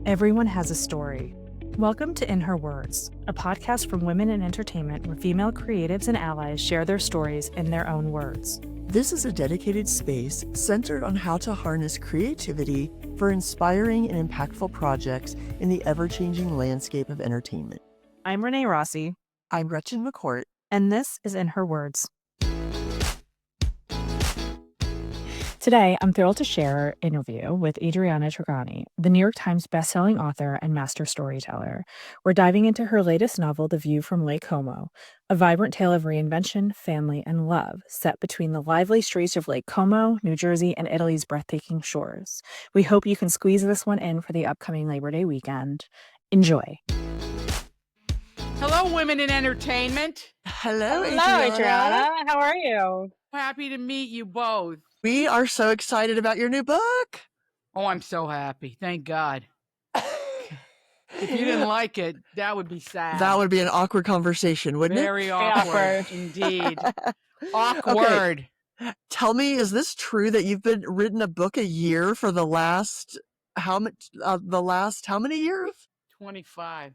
Everyone has a story. Welcome to In Her Words, a podcast from women in entertainment where female creatives and allies share their stories in their own words. This is a dedicated space centered on how to harness creativity for inspiring and impactful projects in the ever-changing landscape of entertainment. I'm Renee Rossi. I'm Gretchen McCourt. And this is In Her Words. Today, I'm thrilled to share an interview with Adriana Trigiani, the New York Times bestselling author and master storyteller. We're diving into her latest novel, The View from Lake Como, a vibrant tale of reinvention, family, and love set between the lively streets of Lake Como, New Jersey, and Italy's breathtaking shores. We hope you can squeeze this one in for the upcoming Labor Day weekend. Enjoy. Hello, women in entertainment. Hello, Adriana. How are you? Happy to meet you both. We are so excited about your new book. Oh, I'm so happy. Thank God. If you didn't like it, that would be sad. That would be an awkward conversation, wouldn't Very awkward. Indeed. Awkward. Okay. Tell me, is this true that you've been written a book a year for the last, how many years? 25.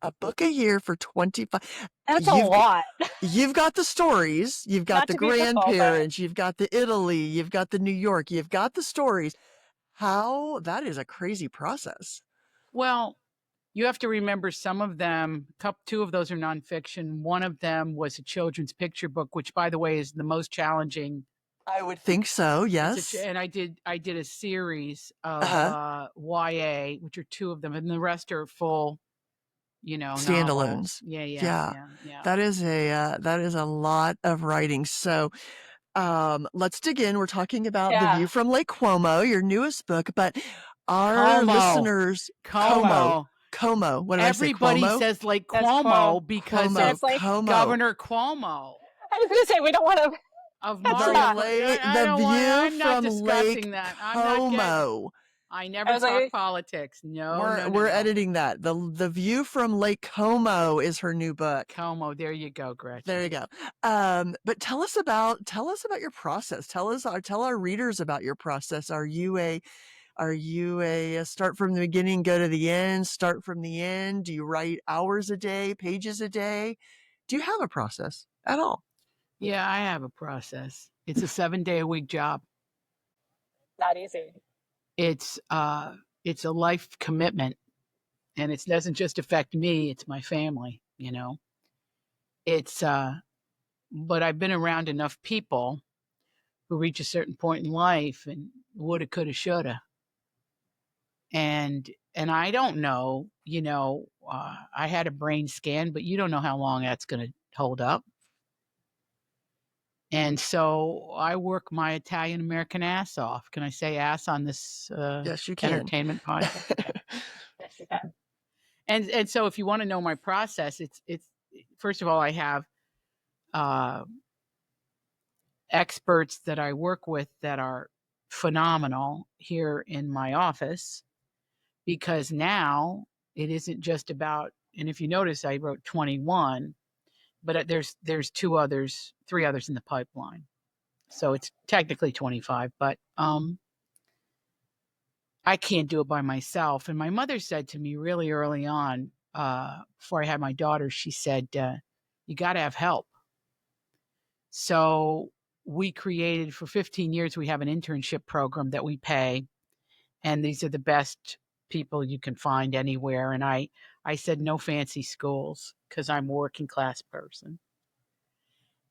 A book a year for 25. That's a lot. You've got the stories, you've got Not the to be difficult, grandparents, you've got the Italy, you've got the New York, you've got the stories. That is a crazy process. Well, you have to remember some of them, two of those are nonfiction. One of them was a children's picture book, which, by the way, is the most challenging. I would think so, yes. And I did a series of YA, which are two of them, and the rest are full, standalones. Novels. Yeah. That is a lot of writing. So let's dig in. We're talking about The View from Lake Como, your newest book, but our listeners, Como. When everybody I say Cuomo, says Lake Como because of Governor Cuomo. I was going to say, we don't want to. Of The View from Lake Como. I never talk politics. No. We're editing that. The View from Lake Como is her new book. Como, there you go, Gretchen. There you go. But tell us about your process. Tell our readers about your process. Are you a start from the beginning, go to the end, start from the end? Do you write hours a day, pages a day? Do you have a process at all? Yeah, I have a process. It's a 7-day-a-week job. Not easy. It's a life commitment, and it doesn't just affect me, it's my family, It's but I've been around enough people who reach a certain point in life and woulda, coulda, shoulda. And I don't know, I had a brain scan, but you don't know how long that's going to hold up. And so I work my Italian American ass off. Can I say ass on this yes, you can. Entertainment podcast? Yes, you can. And so if you want to know my process, it's first of all, I have experts that I work with that are phenomenal here in my office, because now it isn't just about, and if you notice, I wrote 21, but there's three others in the pipeline. So it's technically 25, but I can't do it by myself. And my mother said to me really early on, before I had my daughter, she said, you got to have help. So we created, for 15 years, we have an internship program that we pay. And these are the best people you can find anywhere. And I said, no fancy schools, because I'm a working class person.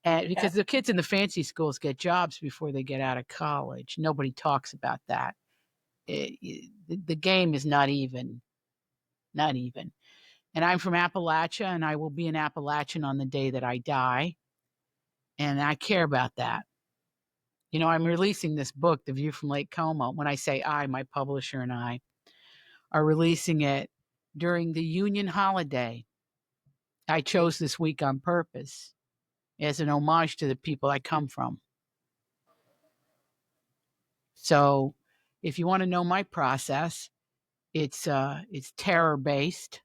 And because the kids in the fancy schools get jobs before they get out of college. Nobody talks about that. The game is not even. And I'm from Appalachia, and I will be an Appalachian on the day that I die. And I care about that. I'm releasing this book, The View from Lake Como. When I say I, my publisher and I are releasing it during the Union holiday. I chose this week on purpose as an homage to the people I come from. So if you want to know my process, it's terror-based,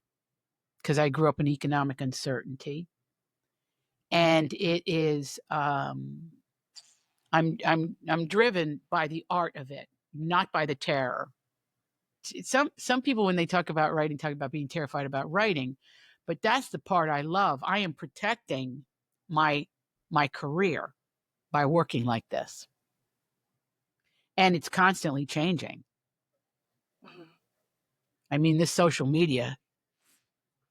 because I grew up in economic uncertainty. And it is I'm driven by the art of it, not by the terror. some people, when they talk about writing, talk about being terrified about writing, but that's the part I love. I am protecting my career by working like this, and it's constantly changing. I mean, this social media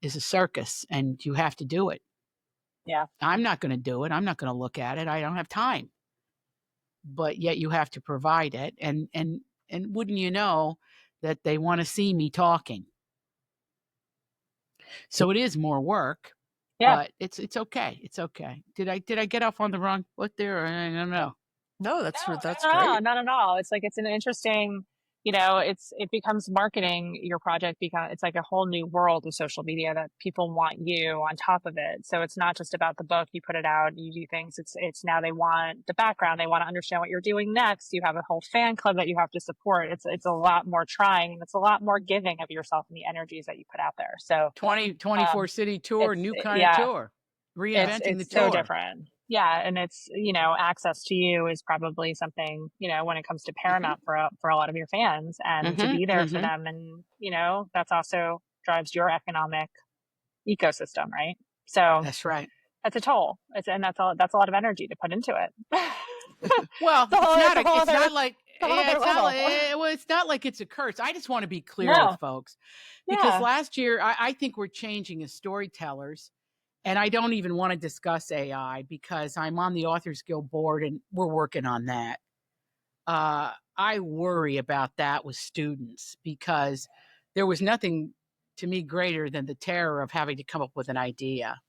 is a circus, and you have to do it. Yeah. I'm not going to do it. I'm not going to look at it. I don't have time. But yet you have to provide it, and wouldn't you know that they want to see me talking. So it is more work, but it's okay. It's okay. Did I get off on the wrong foot there? I don't know. No, that's No, great. not at all. It's like, it's an interesting, it becomes marketing your project, because it's like a whole new world of social media that people want you on top of it. So it's not just about the book. You put it out, you do things. It's now they want the background. They want to understand what you're doing next. You have a whole fan club that you have to support. It's a lot more trying, and it's a lot more giving of yourself and the energies that you put out there. So 24 city tour, new kind of tour, reinventing the tour. So different. Yeah. And it's, access to you is probably something, when it comes to paramount for a lot of your fans, and to be there for them. And, that's also drives your economic ecosystem, right? So that's right. That's a toll. That's a lot of energy to put into it. Well, it's not like it's a curse. I just want to be clear with folks, because last year I think we're changing as storytellers. And I don't even want to discuss AI, because I'm on the Authors Guild board and we're working on that. I worry about that with students, because there was nothing to me greater than the terror of having to come up with an idea.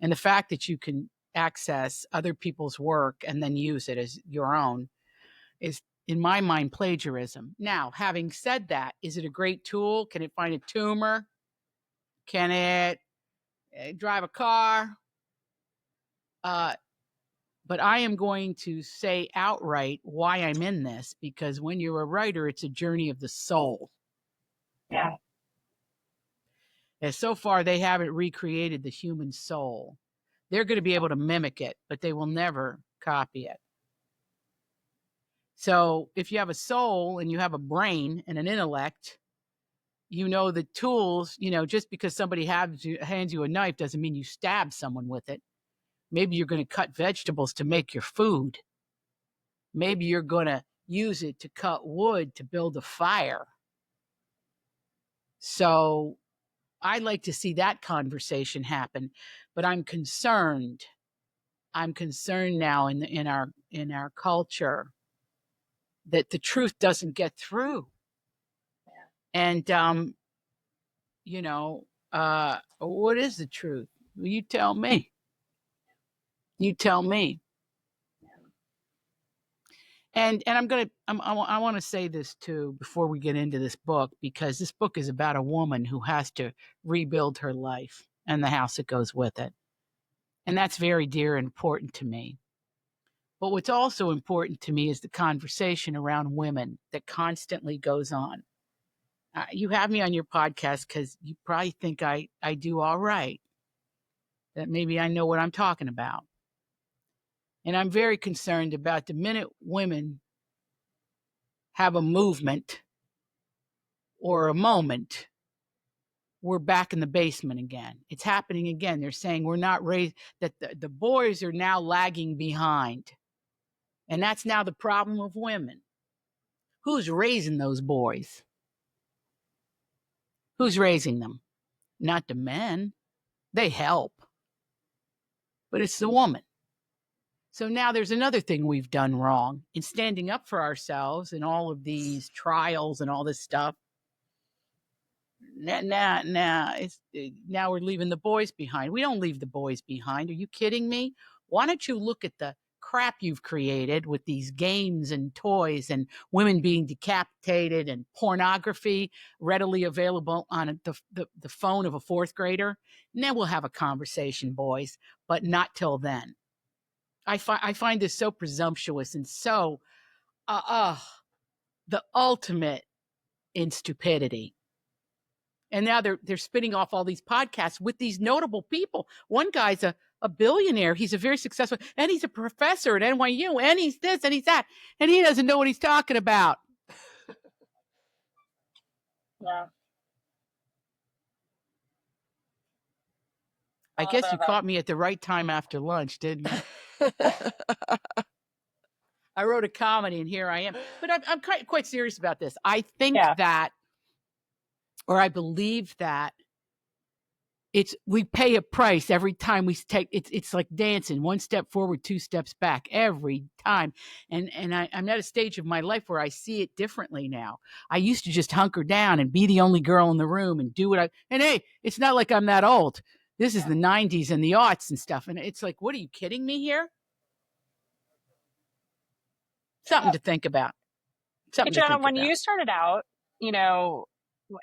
And the fact that you can access other people's work and then use it as your own is, in my mind, plagiarism. Now, having said that, is it a great tool? Can it find a tumor? Can it drive a car? But I am going to say outright why I'm in this, because when you're a writer, it's a journey of the soul. Yeah. And so far, they haven't recreated the human soul. They're going to be able to mimic it, but they will never copy it. So if you have a soul and you have a brain and an intellect, the tools, just because somebody hands you a knife doesn't mean you stab someone with it. Maybe you're going to cut vegetables to make your food. Maybe you're going to use it to cut wood to build a fire. So I'd like to see that conversation happen, but I'm concerned. I'm concerned now in our culture that the truth doesn't get through. And what is the truth? Well, you tell me. You tell me. And I want to say this too before we get into this book, because this book is about a woman who has to rebuild her life and the house that goes with it. And that's very dear and important to me. But what's also important to me is the conversation around women that constantly goes on. You have me on your podcast because you probably think I do all right, that maybe I know what I'm talking about. And I'm very concerned about the minute women have a movement or a moment, we're back in the basement again. It's happening again. They're saying we're not raised, that the boys are now lagging behind. And that's now the problem of women. Who's raising those boys? Who's raising them? Not the men. They help. But it's the woman. So now there's another thing we've done wrong in standing up for ourselves in all of these trials and all this stuff. Now we're leaving the boys behind. We don't leave the boys behind. Are you kidding me? Why don't you look at the crap you've created with these games and toys and women being decapitated and pornography readily available on the phone of a fourth grader? And then we'll have a conversation, boys, but not till then. I find this so presumptuous and so the ultimate in stupidity. And now they're spinning off all these podcasts with these notable people. One guy's a billionaire. He's a very successful, and he's a professor at NYU, and he's this, and he's that, and he doesn't know what he's talking about. Yeah. I guess you caught me at the right time after lunch, didn't you? I wrote a comedy and here I am. But I'm quite serious about this. I think that, or I believe that we pay a price every time we take it's like dancing, one step forward, two steps back every time. And I'm at a stage of my life where I see it differently now. I used to just hunker down and be the only girl in the room and do and hey, it's not like I'm that old. This is the 90s and the aughts and stuff. And it's like, what are you kidding me here? Something to think about. Adriana, when you started out,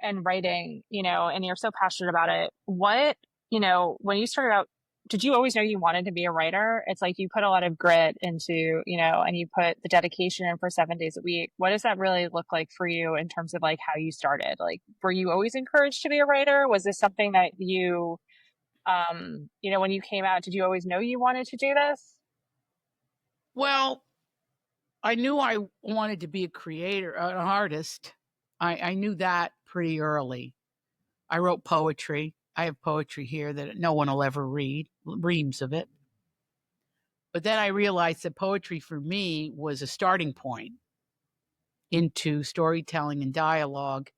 and writing, and you're so passionate about it, when you started out, did you always know you wanted to be a writer? It's like you put a lot of grit into, and you put the dedication in for 7 days a week. What does that really look like for you in terms of like how you started? Like, were you always encouraged to be a writer? Was this something that you, when you came out, did you always know you wanted to do this? Well, I knew I wanted to be a creator, an artist. I knew that pretty early. I wrote poetry. I have poetry here that no one will ever read, reams of it. But then I realized that poetry for me was a starting point into storytelling and dialogue.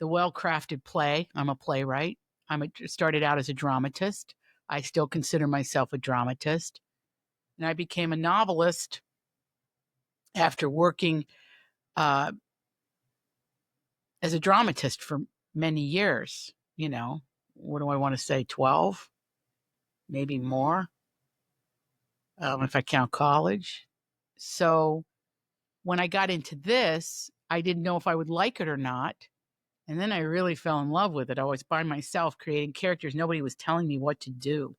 The well-crafted play. I'm a playwright. Started out as a dramatist. I still consider myself a dramatist. And I became a novelist after working as a dramatist for many years. What do I want to say? 12, maybe more, if I count college. So when I got into this, I didn't know if I would like it or not. And then I really fell in love with it. I was by myself creating characters. Nobody was telling me what to do.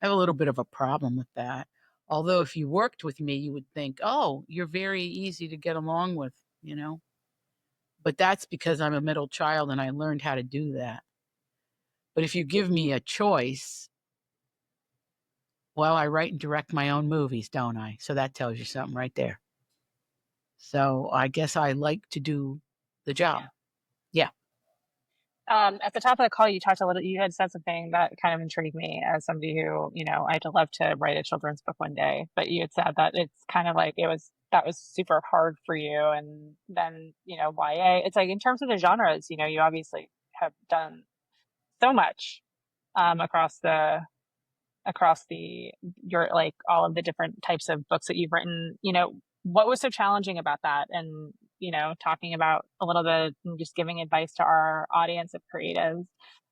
I have a little bit of a problem with that. Although if you worked with me, you would think, oh, you're very easy to get along with, But that's because I'm a middle child and I learned how to do that. But if you give me a choice, well, I write and direct my own movies, don't I? So that tells you something right there. So I guess I like to do the job. Yeah. At the top of the call, you had said something that kind of intrigued me as somebody who, I'd love to write a children's book one day, but you had said that it's kind of like that was super hard for you. And then, YA, it's like in terms of the genres, you obviously have done so much, across your like all of the different types of books that you've written. What was so challenging about that? And talking about a little bit and just giving advice to our audience of creatives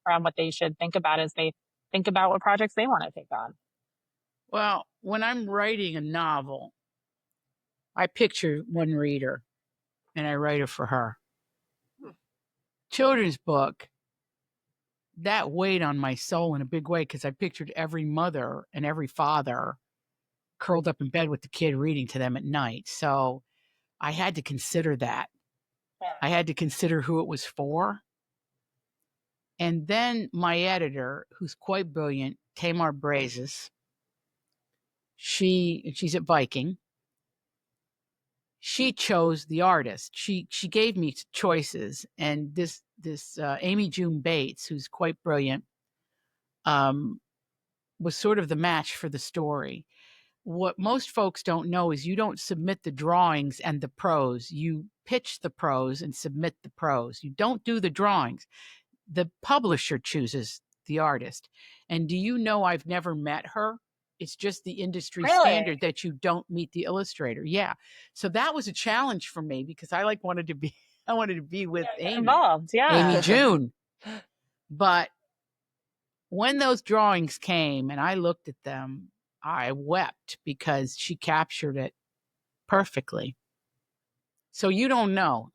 around what they should think about as they think about what projects they want to take on. Well, when I'm writing a novel, I picture one reader and I write it for her. Children's book, that weighed on my soul in a big way because I pictured every mother and every father curled up in bed with the kid reading to them at night. So I had to consider that. I had to consider who it was for. And then my editor, who's quite brilliant, Tamar Brazes, she's at Viking. She chose the artist. She gave me choices, and this Amy June Bates, who's quite brilliant, was sort of the match for the story. What most folks don't know is you don't submit the drawings and the prose. You pitch the prose and submit the prose. You don't do the drawings. The publisher chooses the artist. And do you know I've never met her? It's just the industry standard that you don't meet the illustrator. Yeah. So that was a challenge for me because I wanted to be with Amy. Involved, yeah. Amy June. But when those drawings came and I looked at them, I wept because she captured it perfectly. So you don't know,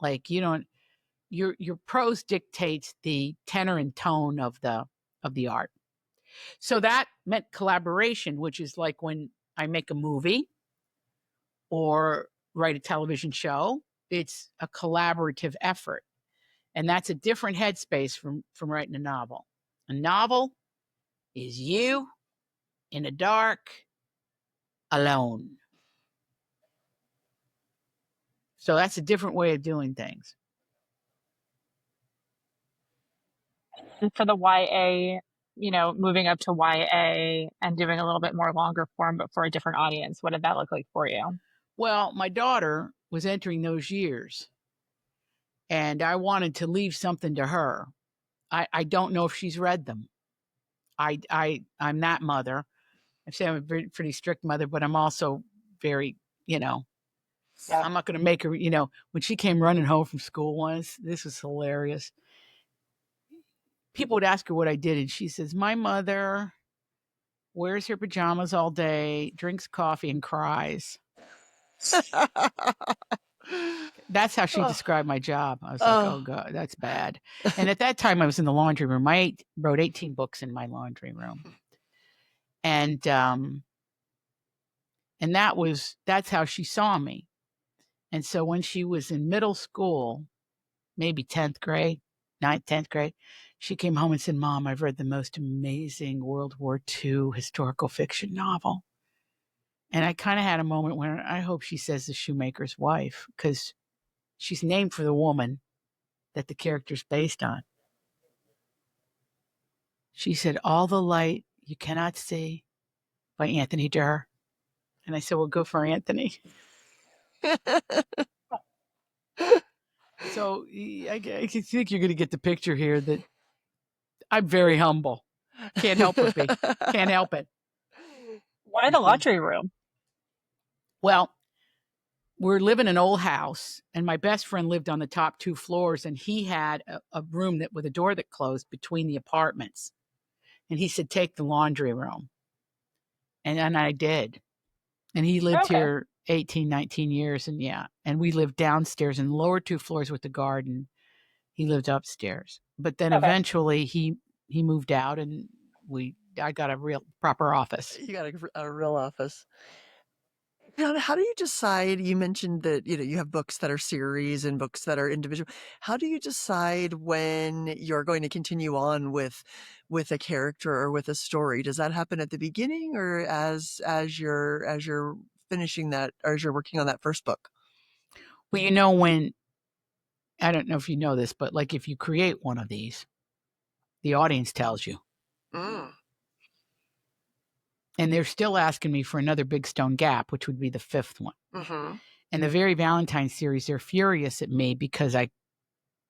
your prose dictates the tenor and tone of the art. So that meant collaboration, which is like when I make a movie or write a television show, it's a collaborative effort. And that's a different headspace from writing a novel. A novel is you in the dark, alone. So that's a different way of doing things. for the YA, moving up to YA and doing a little bit more longer form, but for a different audience? What did that look like for you? Well, my daughter was entering those years, and I wanted to leave something to her. I don't know if she's read them. I'm that mother. I say I'm a pretty strict mother, but I'm also very, Yeah. I'm not going to make her, when she came running home from school once, this was hilarious. People would ask her what I did, and she says, my mother wears her pajamas all day, drinks coffee, and cries. That's how she described my job. I was like, oh God, that's bad. And at that time I was in the laundry room. I wrote 18 books in my laundry room. And that's how she saw me. And so when she was in middle school, maybe 10th grade, 9th, 10th grade, she came home and said, Mom, I've read the most amazing World War II historical fiction novel. And I kind of had a moment where I hope she says The Shoemaker's Wife, because she's named for the woman that the character's based on. She said, All the Light You Cannot See by Anthony Durr. And I said, well, go for Anthony. So I think you're going to get the picture here that I'm very humble. Can't help but be. Can't help it. Why the laundry room? Well, we're living in an old house, and my best friend lived on the top 2 floors, and he had a room with a door that closed between the apartments. And he said, take the laundry room. And I did. And he lived here 18, 19 years. And we lived downstairs in the lower 2 floors with the garden. He lived upstairs. But then eventually he moved out, and I got a real proper office. You got a real office. How do you decide? You mentioned that, you have books that are series and books that are individual. How do you decide when you're going to continue on with a character or with a story? Does that happen at the beginning, or as you're finishing that, or as you're working on that first book? Well, when I don't know if you know this, but like if you create one of these, the audience tells you. Mm. And they're still asking me for another Big Stone Gap, which would be the 5th one. Mm-hmm. And the Very Valentine series, they're furious at me because I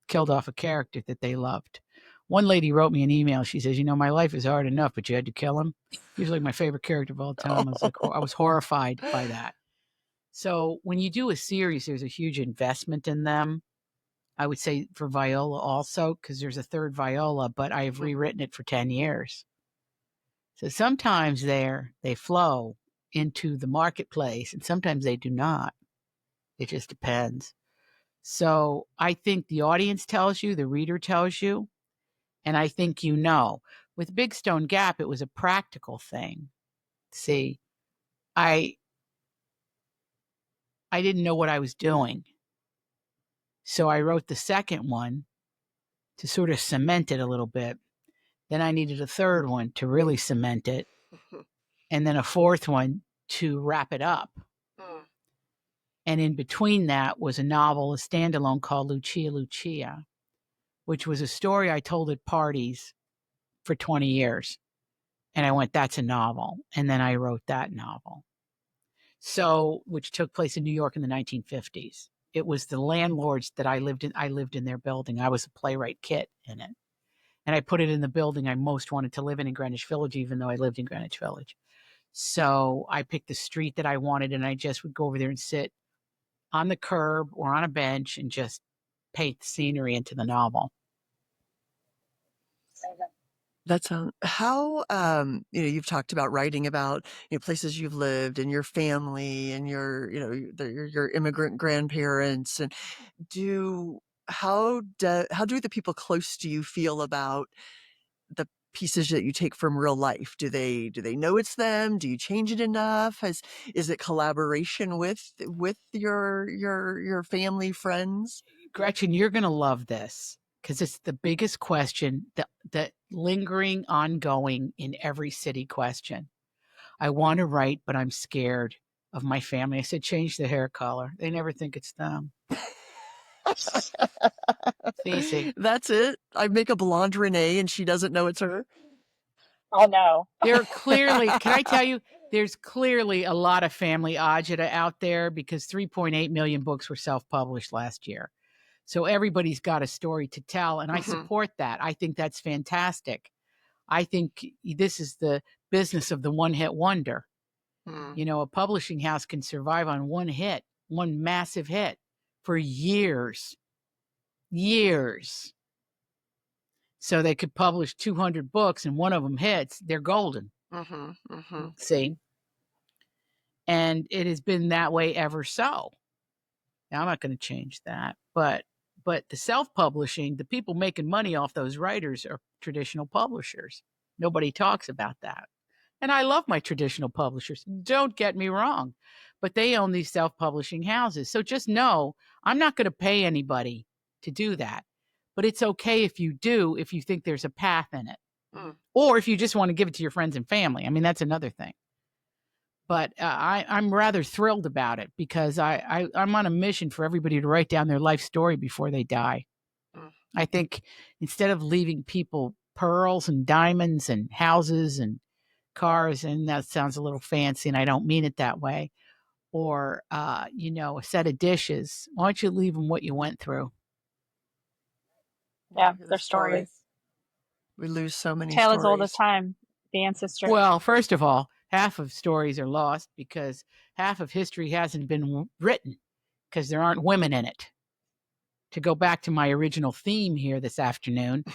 killed off a character that they loved. One lady wrote me an email. She says, my life is hard enough, but you had to kill him. He was like my favorite character of all time. I was horrified by that. So when you do a series, there's a huge investment in them. I would say for Viola also, because there's a 3rd Viola, but I've rewritten it for 10 years. So sometimes they flow into the marketplace, and sometimes they do not. It just depends. So I think the audience tells you, the reader tells you, and I think With Big Stone Gap, it was a practical thing. See, I didn't know what I was doing. So I wrote the second one to sort of cement it a little bit. Then I needed a 3rd one to really cement it. And then a 4th one to wrap it up. And in between that was a novel, a standalone called Lucia, which was a story I told at parties for 20 years. And I went, that's a novel. And then I wrote that novel. So, which took place in New York in the 1950s. It was the landlords that I lived in their building. I was a playwright kit in it. And I put it in the building I most wanted to live in Greenwich Village, even though I lived in Greenwich Village. So I picked the street that I wanted, and I just would go over there and sit on the curb or on a bench and just paint the scenery into the novel. That sounds how you've talked about writing about places you've lived and your family and your immigrant grandparents, and how do the people close to you feel about the pieces that you take from real life? Do they know it's them? Do you change it enough? Is it collaboration with your family, friends? Gretchen, you're going to love this because it's the biggest question, the lingering, ongoing in every city question. I want to write, but I'm scared of my family. I said, change the hair color. They never think it's them. It's easy. That's it. I make a blonde Renee and she doesn't know it's her. Oh, no. There are clearly, can I tell you, there's clearly a lot of family agita out there because 3.8 million books were self-published last year. So everybody's got a story to tell, and I support that. I think that's fantastic. I think this is the business of the one-hit wonder. You know, a publishing house can survive on one hit, one massive hit for years. So they could publish 200 books and one of them hits, they're golden. See? And it has been that way ever so. Now, I'm not going to change that, but the self-publishing, the people making money off those writers are traditional publishers. Nobody talks about that. And I love my traditional publishers. Don't get me wrong, but they own these self-publishing houses. So just know I'm not going to pay anybody to do that. But it's okay if you do, if you think there's a path in it. Or if you just want to give it to your friends and family. I mean, that's another thing. But I'm rather thrilled about it because I'm on a mission for everybody to write down their life story before they die. I think instead of leaving people pearls and diamonds and houses and cars, and that sounds a little fancy and I don't mean it that way, or, you know, a set of dishes, why don't you leave them what you went through? Yeah, their stories. We lose so many Tale stories. as old as time, the ancestor. Well, first of all, half of stories are lost because half of history hasn't been written because there aren't women in it. To go back to my original theme here this afternoon,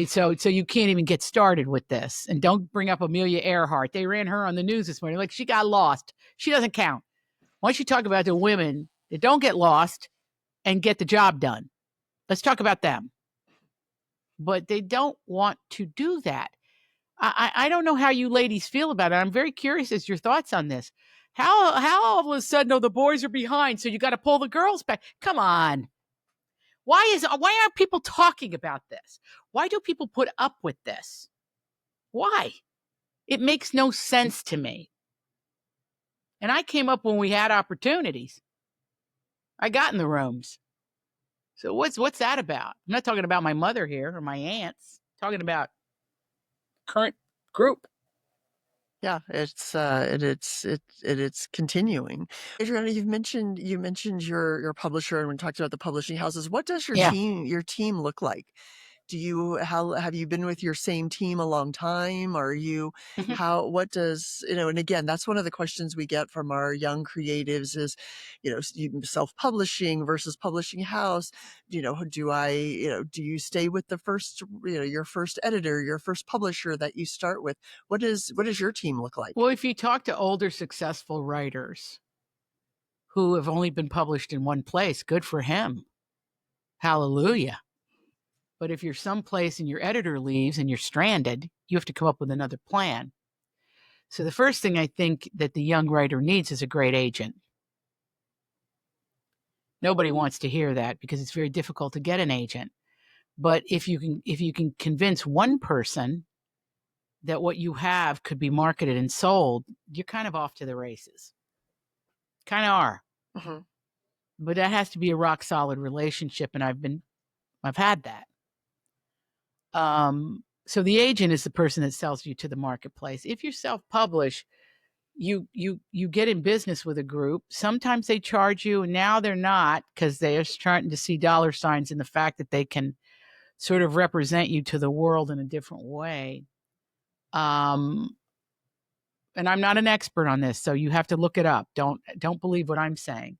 so you can't even get started with this. And don't bring up Amelia Earhart. They ran her on the news this morning like she got lost. She doesn't count. Why don't you talk about the women that don't get lost and get the job done? Let's talk about them. But they don't want to do that. I don't know how you ladies feel about it. I'm very curious as your thoughts on this. How all of a sudden, oh, the boys are behind, so you got to pull the girls back. Come on. Why aren't people talking about this? Why do people put up with this? Why? It makes no sense to me. And I came up when we had opportunities. I got in the rooms. So what's that about? I'm not talking about my mother here or my aunts. I'm talking about current group. Yeah, it's continuing. Adriana, you mentioned your publisher and we talked about the publishing houses. What does your team look like? How have you been with your same team a long time? Are you what does, and again, that's one of the questions we get from our young creatives is, self-publishing versus publishing house. Do you stay with the first, your first editor, your first publisher that you start with? What does your team look like? Well, if you talk to older successful writers who have only been published in one place, good for him. Hallelujah. But if you're someplace and your editor leaves and you're stranded, you have to come up with another plan. So the first thing I think that the young writer needs is a great agent. Nobody wants to hear that because it's very difficult to get an agent. But if you can convince one person that what you have could be marketed and sold, you're kind of off to the races. Kind of are. But that has to be a rock solid relationship, and I've had that. So the agent is the person that sells you to the marketplace. If you self-publish, you get in business with a group. Sometimes they charge you, and now they're not because they are starting to see dollar signs in the fact that they can sort of represent you to the world in a different way. And I'm not an expert on this, so you have to look it up. Don't believe what I'm saying.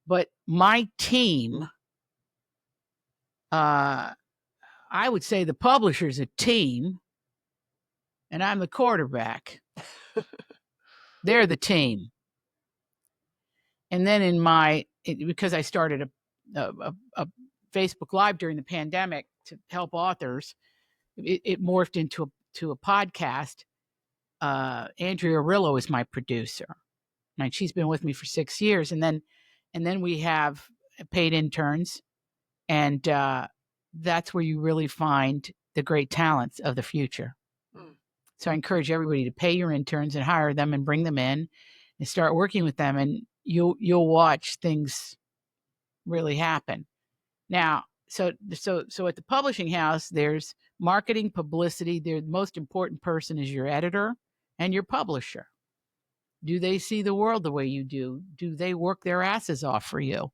But my team, I would say the publisher's a team, and I'm the quarterback. They're the team. And then because I started a Facebook Live during the pandemic to help authors, it morphed into a podcast. Andrea Arillo is my producer. Right? She's been with me for 6 years. And then we have paid interns. And that's where you really find the great talents of the future. So I encourage everybody to pay your interns and hire them and bring them in and start working with them. And you'll watch things really happen. Now, so at the publishing house, there's marketing, publicity. The most important person is your editor and your publisher. Do they see the world the way you do? Do they work their asses off for you?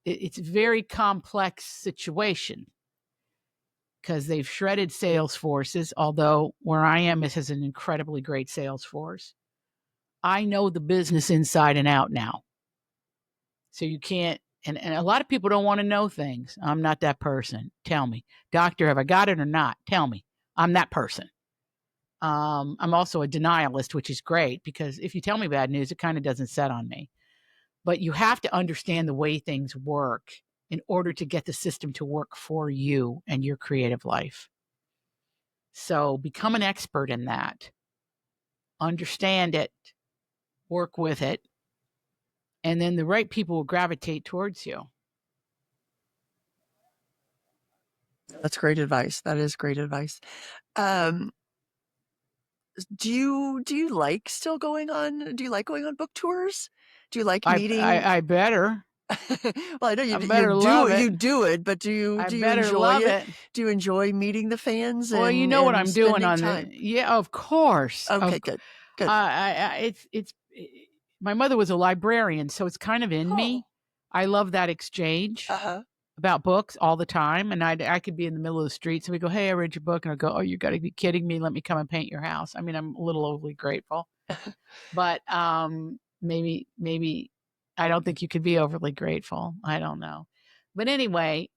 It's a very complex situation because they've shredded sales forces, although where I am, it has an incredibly great sales force. I know the business inside and out now. So you can't, and a lot of people don't want to know things. I'm not that person. Tell me. Doctor, have I got it or not? Tell me. I'm that person. I'm also a denialist, which is great because if you tell me bad news, it kind of doesn't set on me. But you have to understand the way things work in order to get the system to work for you and your creative life. So become an expert in that. Understand it, work with it, and then the right people will gravitate towards you. That's great advice. That is great advice. Do you like still going on? Do you like going on book tours? Do you like meeting? I better. Well, I know you do it, but do you enjoy it? Do you enjoy meeting the fans? Well, you know what I'm doing on time? Yeah, of course. Okay, good. It's my mother was a librarian, so it's kind of in me. I love that exchange about books all the time, and I could be in the middle of the street, so we go, "Hey, I read your book," and I go, "Oh, you got to be kidding me! Let me come and paint your house." I mean, I'm a little overly grateful, but maybe I don't think you could be overly grateful. I don't know, but anyway,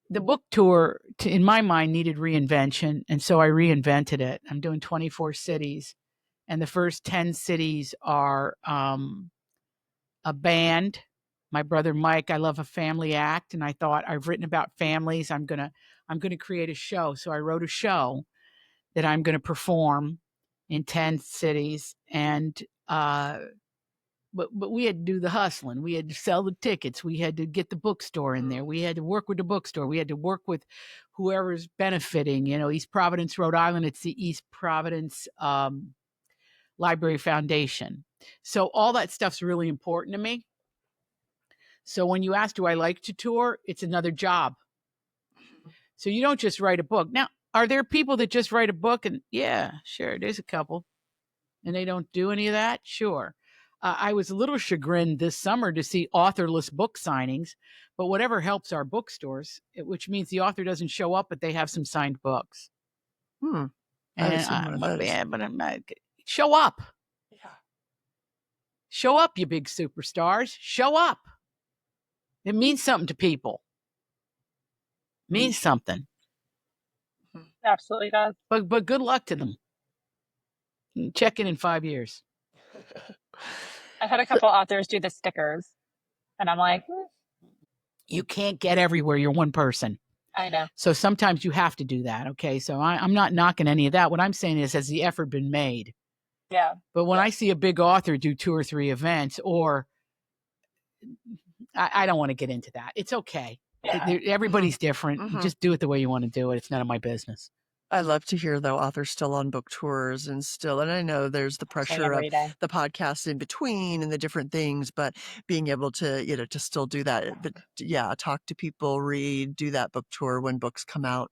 the book tour, in my mind, needed reinvention, and so I reinvented it. I'm doing 24 cities, and the first 10 cities are a band. My brother Mike, I love a family act, and I thought I've written about families. I'm gonna create a show. So I wrote a show that I'm gonna perform in 10 cities, and but we had to do the hustling. We had to sell the tickets. We had to get the bookstore in there. We had to work with the bookstore. We had to work with whoever's benefiting. East Providence, Rhode Island. It's the East Providence Library Foundation. So all that stuff's really important to me. So when you ask, do I like to tour? It's another job. So you don't just write a book. Now, are there people that just write a book? And yeah, sure, there's a couple. And they don't do any of that? Sure. I was a little chagrined this summer to see authorless book signings, but whatever helps our bookstores, which means the author doesn't show up, but they have some signed books. And show up. Yeah. Show up, you big superstars. Show up. It means something to people. It means something. Absolutely does. But good luck to them. Check in 5 years. I've had a couple authors do the stickers, and I'm like, you can't get everywhere. You're one person. I know. So sometimes you have to do that. Okay. So I'm not knocking any of that. What I'm saying is, has the effort been made? Yeah. But when I see a big author do 2 or 3 events, or I don't want to get into that. It's okay. Yeah. Everybody's different. You just do it the way you want to do it. It's none of my business. I love to hear, though, authors still on book tours and I know there's the pressure of the podcasts in between and the different things, but being able to, to still do that. But yeah, talk to people, read, do that book tour when books come out.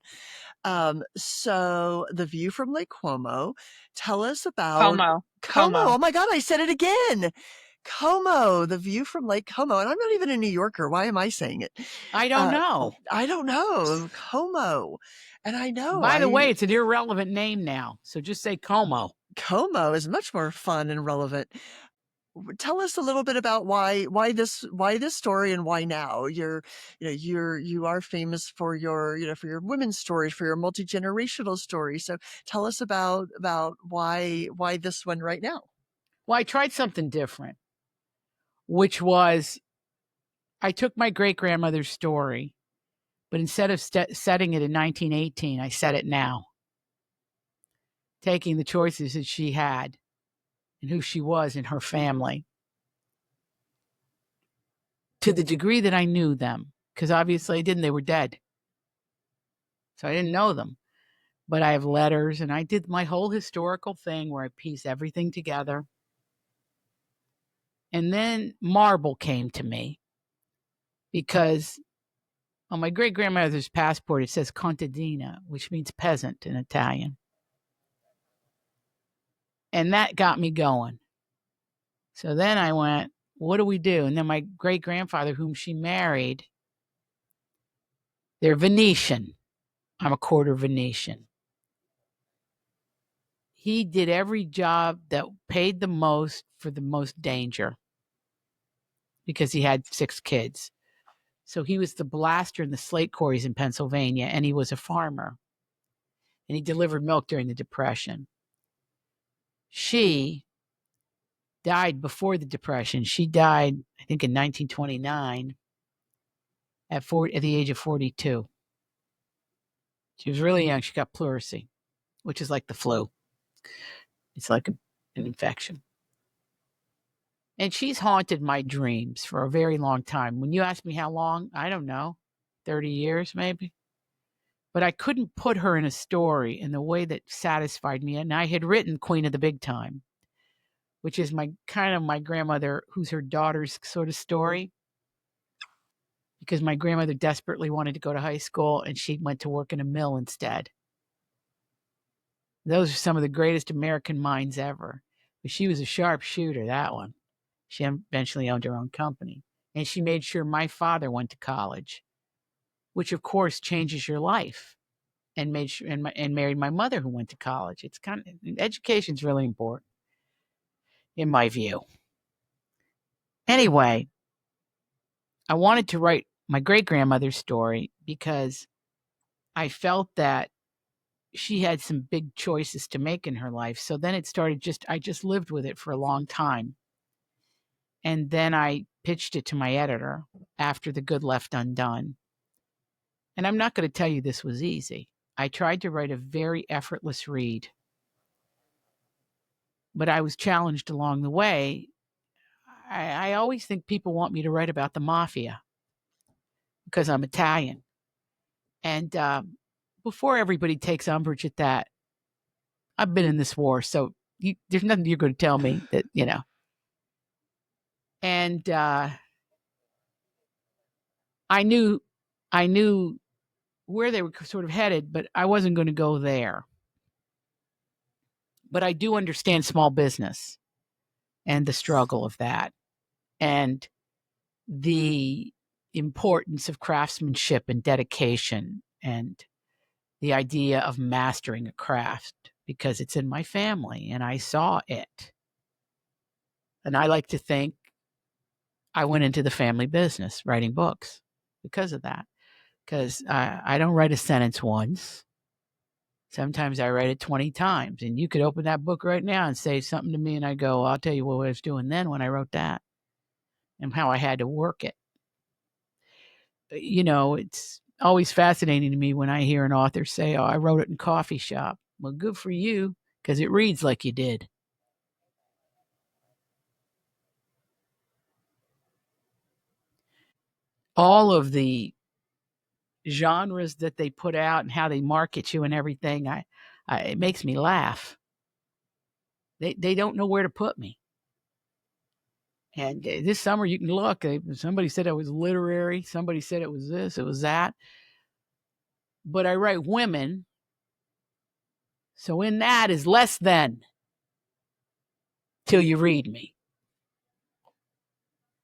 So the view from Lake Como, tell us about Como. Oh my God, I said it again. Como, the view from Lake Como. And I'm not even a New Yorker. Why am I saying it? I don't know. Como. And I know. By the way, it's an irrelevant name now. So just say Como. Como is much more fun and relevant. Tell us a little bit about why this story and why now. You are famous for your, for your women's stories, for your multi-generational stories. So tell us about why this one right now. Well, I tried something different, which was I took my great-grandmother's story, but instead of setting it in 1918, I set it now, taking the choices that she had and who she was in her family to the degree that I knew them, because obviously I didn't. They were dead. So I didn't know them. But I have letters, and I did my whole historical thing where I piece everything together. And then marble came to me because on my great-grandmother's passport, it says contadina, which means peasant in Italian. And that got me going. So then I went, what do we do? And then my great-grandfather, whom she married, they're Venetian. I'm a quarter Venetian. He did every job that paid the most for the most danger because he had 6 kids. So he was the blaster in the slate quarries in Pennsylvania, and he was a farmer. And he delivered milk during the Depression. She died before the Depression. She died, I think, in 1929 at the age of 42. She was really young. She got pleurisy, which is like the flu. It's like an infection. And she's haunted my dreams for a very long time. When you ask me how long, I don't know, 30 years maybe. But I couldn't put her in a story in the way that satisfied me. And I had written Queen of the Big Time, which is my grandmother, who's her daughter's sort of story. Because my grandmother desperately wanted to go to high school and she went to work in a mill instead. Those are some of the greatest American minds ever. But she was a sharpshooter, that one. She eventually owned her own company. And she made sure my father went to college, which of course changes your life. And made sure and married my mother, who went to college. It's kind of, education's really important, in my view. Anyway, I wanted to write my great-grandmother's story because I felt that she had some big choices to make in her life. So then it started I just lived with it for a long time. And then I pitched it to my editor after The Good Left Undone. And I'm not going to tell you this was easy. I tried to write a very effortless read, but I was challenged along the way. I always think people want me to write about the mafia because I'm Italian. And before everybody takes umbrage at that, I've been in this war, so there's nothing you're going to tell me that, you know. And I knew where they were sort of headed, but I wasn't going to go there. But I do understand small business and the struggle of that and the importance of craftsmanship and dedication and the idea of mastering a craft because it's in my family and I saw it. And I like to think I went into the family business writing books because of that. Because I don't write a sentence once. Sometimes I write it 20 times. And you could open that book right now and say something to me and I go, I'll tell you what I was doing then when I wrote that and how I had to work it. You know, it's always fascinating to me when I hear an author say, oh, I wrote it in coffee shop. Well, good for you, because it reads like you did. All of the genres that they put out and how they market you and everything, it makes me laugh. They don't know where to put me. And this summer you can look. Somebody said it was literary. Somebody said it was this, it was that. But I write women. So in that is less than till you read me.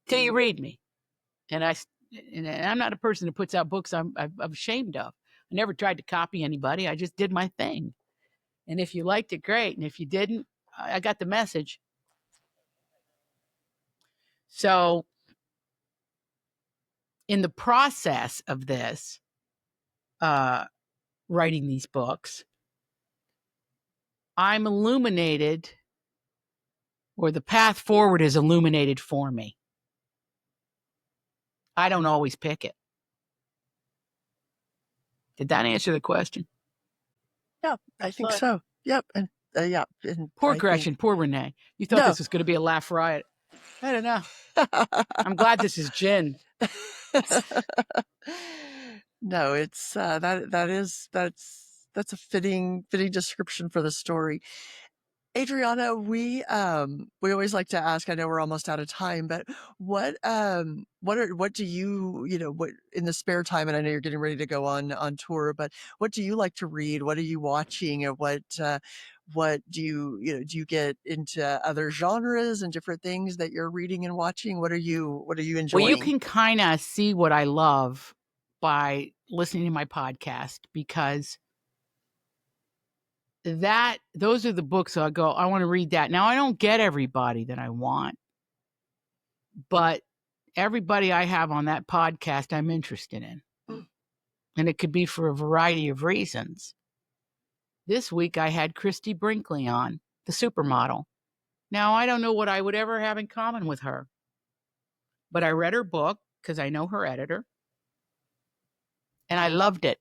Till you read me. And I'm not a person that puts out books I'm ashamed of. I never tried to copy anybody. I just did my thing. And if you liked it, great. And if you didn't, I got the message. So in the process of this, writing these books, I'm illuminated, or the path forward is illuminated for me. I don't always pick it. Did that answer the question? Yeah, I think so. Yep. And yeah. And poor Gretchen, poor Renee. You thought this was going to be a laugh riot. I don't know. I'm glad this is gin. No, it's that's a fitting description for the story. Adriana, we always like to ask, I know we're almost out of time, but what do you what in the spare time, and I know you're getting ready to go on tour, but what do you like to read? What are you watching? And what do do you get into other genres and different things that you're reading and watching? What are you Well, you enjoying? can kind of see what I love by listening to my podcast, because those are the books I go, I want to read that. Now, I don't get everybody that I want, but everybody I have on that podcast I'm interested in. And it could be for a variety of reasons. This week I had Christy Brinkley on, the supermodel. Now, I don't know what I would ever have in common with her, but I read her book because I know her editor, and I loved it.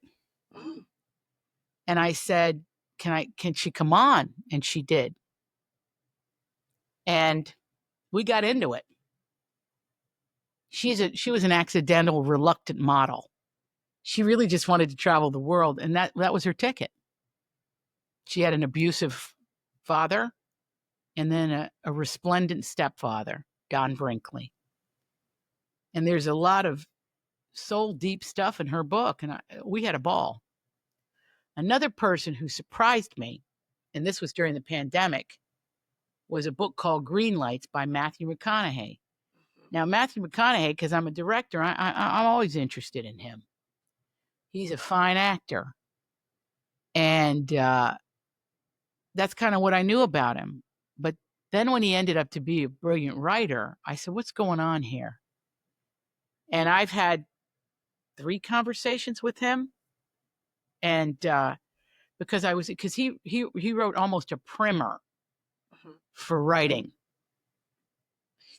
And I said, can she come on? And she did. And we got into it. She was an accidental, reluctant model. She really just wanted to travel the world, and that was her ticket. She had an abusive father and then a resplendent stepfather, Don Brinkley. And there's a lot of soul deep stuff in her book, and we had a ball. Another person who surprised me, and this was during the pandemic, was a book called Green Lights by Matthew McConaughey. Now, Matthew McConaughey, because I'm a director, I'm always interested in him. He's a fine actor. And that's kind of what I knew about him. But then when he ended up to be a brilliant writer, I said, what's going on here? And I've had 3 conversations with him. And because he wrote almost a primer for writing.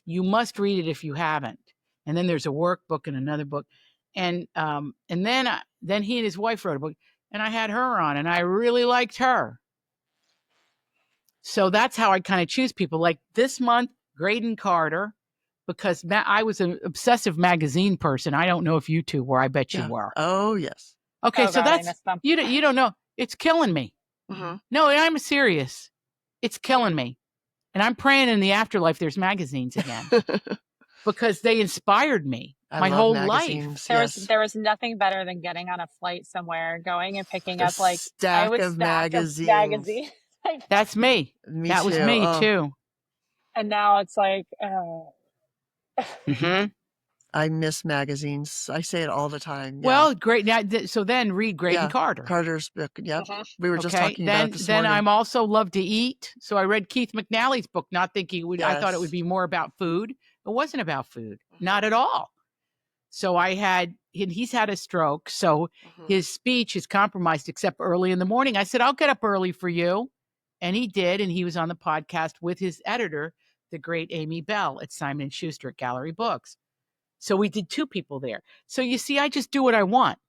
You must read it if you haven't. And then there's a workbook and another book. And then he and his wife wrote a book, and I had her on, and I really liked her. So that's how I kind of choose people. Like this month, Graydon Carter, because I was an obsessive magazine person. I don't know if you two were. I bet you were. Oh, yes. Okay, Oh, so God, that's you don't know. It's killing me. No, I'm serious. It's killing me. And I'm praying in the afterlife there's magazines again. Because they inspired me my whole life. There was nothing better than getting on a flight somewhere, going and picking up like stack of magazines. That's me. That was me too. And now it's like, I miss magazines. I say it all the time. Well, great. Now, so then read Graydon Carter. Carter's book. Yep. We were just talking about it this morning. Then I'm also love to eat. So I read Keith McNally's book, not thinking I thought it would be more about food. It wasn't about food. Not at all. So he's had a stroke. So his speech is compromised except early in the morning. I said, I'll get up early for you. And he did. And he was on the podcast with his editor, the great Amy Bell at Simon & Schuster at Gallery Books. So we did 2 people there. So you see, I just do what I want.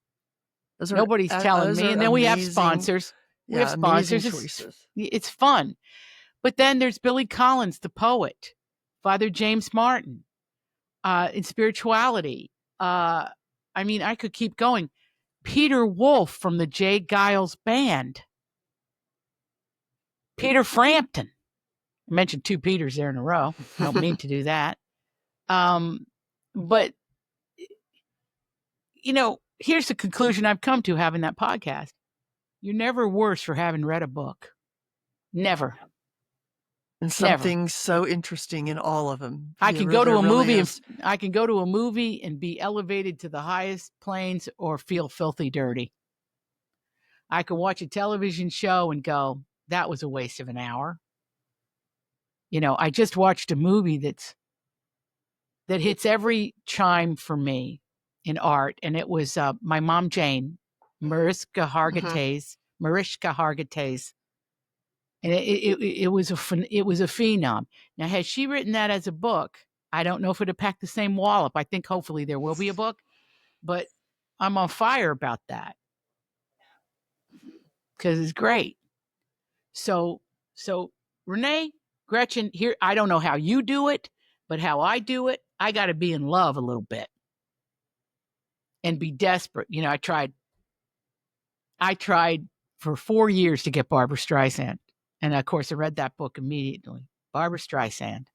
Nobody's telling me. And then we have sponsors. We have sponsors. It's fun. But then there's Billy Collins, the poet, Father James Martin, in spirituality. I mean, I could keep going. Peter Wolf from the Jay Giles Band. Peter Frampton. I mentioned 2 Peters there in a row. I don't mean to do that. But, here's the conclusion I've come to having that podcast. You're never worse for having read a book. Never. And something so interesting in all of them. I can go to a movie. I can go to a movie and be elevated to the highest planes or feel filthy dirty. I can watch a television show and go, that was a waste of an hour. I just watched a movie that hits every chime for me in art. And it was My Mom Jane, Mariska Hargitay's. And it was a phenom. Now, had she written that as a book, I don't know if it would pack the same wallop. I think hopefully there will be a book, but I'm on fire about that because it's great. So Renee, Gretchen, here, I don't know how you do it, but how I do it, I got to be in love a little bit and be desperate. I tried for 4 years to get Barbra Streisand. And of course, I read that book immediately. Barbara Streisand.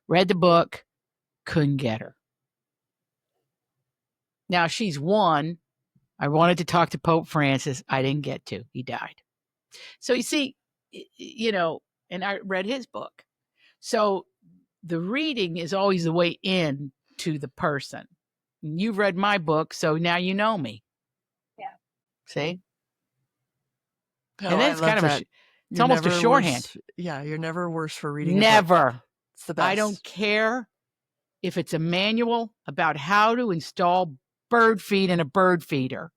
Read the book, couldn't get her. Now she's one. I wanted to talk to Pope Francis. I didn't get to. He died. So you see, and I read his book. So the reading is always the way in to the person. You've read my book, so now you know me. Yeah. See? Oh, and then it's kind of it's almost a shorthand. You're never worse for reading. Never. It's the best. I don't care if it's a manual about how to install bird feed in a bird feeder.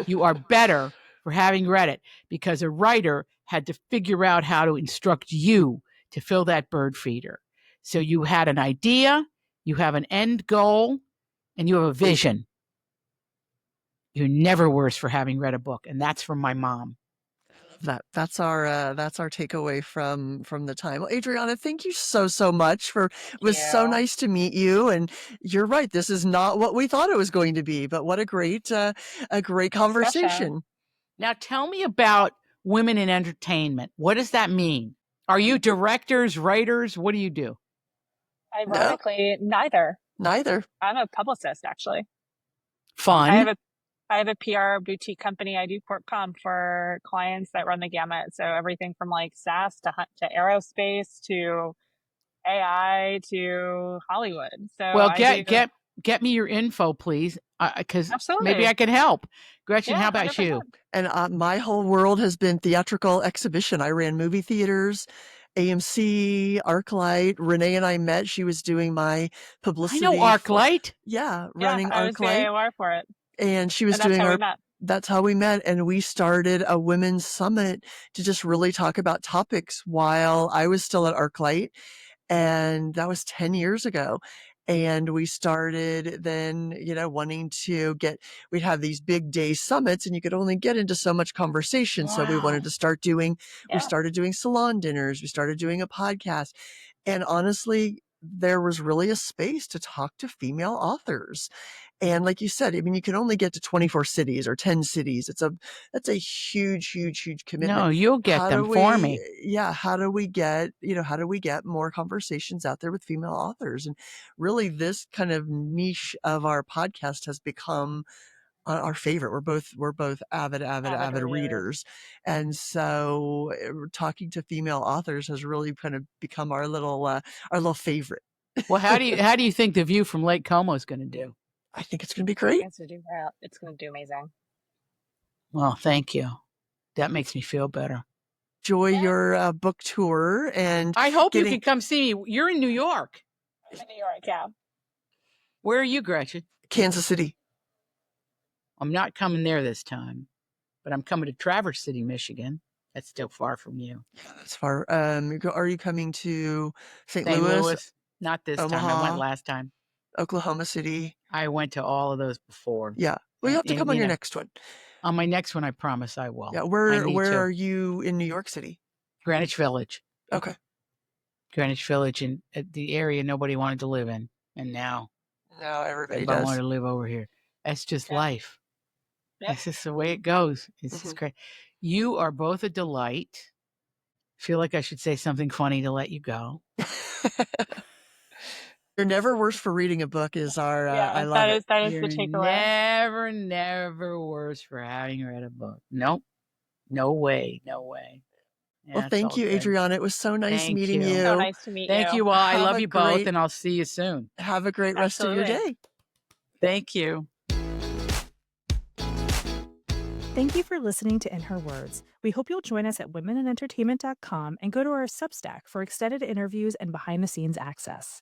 You are better for having read it, because a writer had to figure out how to instruct you to fill that bird feeder. So you had an idea, you have an end goal, and you have a vision. You're never worse for having read a book, and that's from my mom. That's our takeaway from the time. Well, Adriana, thank you so much it was so nice to meet you. And you're right, this is not what we thought it was going to be, but what a great conversation. Discussion. Now tell me about women in entertainment. What does that mean? Are you directors, writers? What do you do? Ironically, neither. I'm a publicist, actually. Fun. I have a PR boutique company. I do corp comm for clients that run the gamut. So everything from like SaaS to aerospace to AI to Hollywood. So well, get me your info, please, because maybe I can help. Gretchen, how about 100%. You? And my whole world has been theatrical exhibition. I ran movie theaters, AMC, ArcLight. Renee and I met. She was doing my publicity. I know ArcLight. Running ArcLight. I was the AOR for it. And she was doing that's how we met. And we started a women's summit to just really talk about topics while I was still at ArcLight. And that was 10 years ago. And we started then, wanting to we'd have these big day summits and you could only get into so much conversation. Wow. So we wanted to start we started doing salon dinners. We started doing a podcast. And honestly, there was really a space to talk to female authors. And like you said, I mean, you can only get to 24 cities or 10 cities. That's a huge commitment. No, you'll get them for me. Yeah. How do we get more conversations out there with female authors? And really this kind of niche of our podcast has become our favorite. We're both avid readers. And so talking to female authors has really kind of become our little favorite. Well, how do you think The View from Lake Como is going to do? I think it's going to be great. It's going to do amazing. Well, thank you. That makes me feel better. Enjoy your book tour, and I hope you can come see me. You're in New York. I'm in New York, yeah. Where are you, Gretchen? Kansas City. I'm not coming there this time, but I'm coming to Traverse City, Michigan. That's still far from you. Yeah, that's far. Are you coming to St. Louis? Not this Omaha, time. I went last time. Oklahoma City. I went to all of those before. Yeah. Well, you have to come on your next one. On my next one, I promise I will. Yeah. Where are you in New York City? Greenwich Village. Okay. Greenwich Village, in the area nobody wanted to live in, and now everybody wanted to live over here. That's just life. Yep. That's just the way it goes. It's just great. You are both a delight. Feel like I should say something funny to let you go. You're never worse for reading a book is our, I love it. That is You're the takeaway. never worse for having read a book. Nope. No way. Yeah, well, thank you, Adriana. It was so nice meeting you. So nice to meet you. Thank you all. I love you both, and I'll see you soon. Have a great rest of your day. Thank you. Thank you for listening to In Her Words. We hope you'll join us at womeninentertainment.com and go to our Substack for extended interviews and behind-the-scenes access.